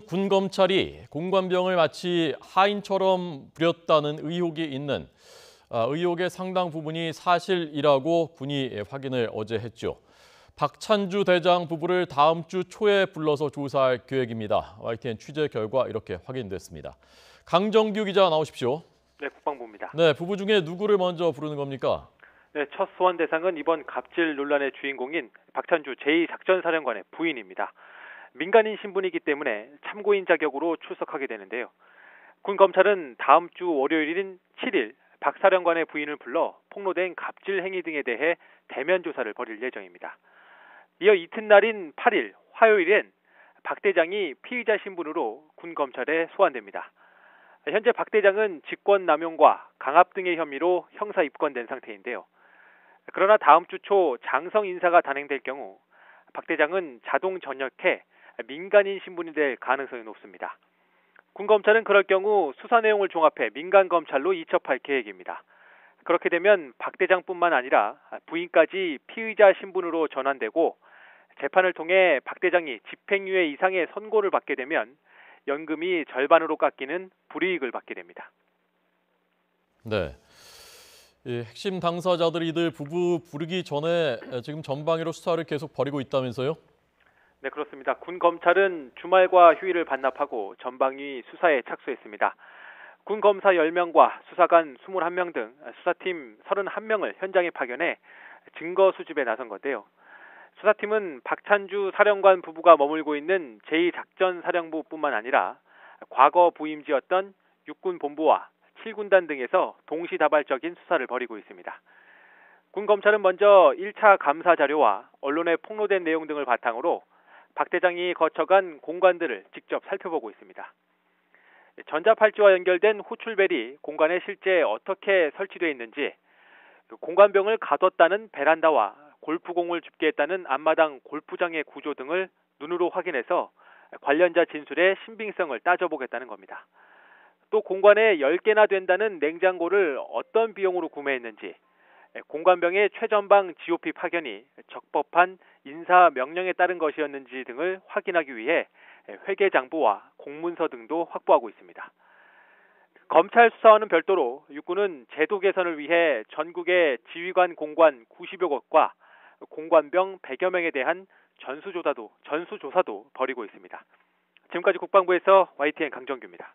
군 검찰이 공관병을 마치 하인처럼 부렸다는 의혹이 있는 의혹의 상당 부분이 사실이라고 군이 확인을 어제 했죠. 박찬주 대장 부부를 다음 주 초에 불러서 조사할 계획입니다. YTN 취재 결과 이렇게 확인됐습니다. 강정규 기자 나오십시오. 네, 국방부입니다. 네, 부부 중에 누구를 먼저 부르는 겁니까? 네, 첫 소환 대상은 이번 갑질 논란의 주인공인 박찬주 제2작전사령관의 부인입니다. 민간인 신분이기 때문에 참고인 자격으로 출석하게 되는데요. 군 검찰은 다음 주 월요일인 7일 박 사령관의 부인을 불러 폭로된 갑질 행위 등에 대해 대면 조사를 벌일 예정입니다. 이어 이튿날인 8일 화요일엔 박 대장이 피의자 신분으로 군 검찰에 소환됩니다. 현재 박 대장은 직권남용과 강압 등의 혐의로 형사 입건된 상태인데요. 그러나 다음 주 초 장성 인사가 단행될 경우 박 대장은 자동 전역해 민간인 신분이 될 가능성이 높습니다. 군 검찰은 그럴 경우 수사 내용을 종합해 민간 검찰로 이첩할 계획입니다. 그렇게 되면 박 대장뿐만 아니라 부인까지 피의자 신분으로 전환되고 재판을 통해 박 대장이 집행유예 이상의 선고를 받게 되면 연금이 절반으로 깎이는 불이익을 받게 됩니다. 네. 핵심 당사자들이 이들 부부 부르기 전에 지금 전방위로 수사를 계속 벌이고 있다면서요? 네, 그렇습니다. 군 검찰은 주말과 휴일을 반납하고 전방위 수사에 착수했습니다. 군 검사 10명과 수사관 21명 등 수사팀 31명을 현장에 파견해 증거 수집에 나선 건데요. 수사팀은 박찬주 사령관 부부가 머물고 있는 제2작전사령부뿐만 아니라 과거 부임지였던 육군본부와 7군단 등에서 동시다발적인 수사를 벌이고 있습니다. 군 검찰은 먼저 1차 감사 자료와 언론에 폭로된 내용 등을 바탕으로 박 대장이 거쳐간 공간들을 직접 살펴보고 있습니다. 전자팔찌와 연결된 호출벨이 공간에 실제 어떻게 설치되어 있는지, 공관병을 가뒀다는 베란다와 골프공을 집계했다는 앞마당 골프장의 구조 등을 눈으로 확인해서 관련자 진술의 신빙성을 따져보겠다는 겁니다. 또 공관에 10개나 된다는 냉장고를 어떤 비용으로 구매했는지, 공관병의 최전방 GOP 파견이 적법한 인사 명령에 따른 것이었는지 등을 확인하기 위해 회계장부와 공문서 등도 확보하고 있습니다. 검찰 수사와는 별도로 육군은 제도 개선을 위해 전국의 지휘관 공관 90여 곳과 공관병 100여 명에 대한 전수조사도 벌이고 있습니다. 지금까지 국방부에서 YTN 강정규입니다.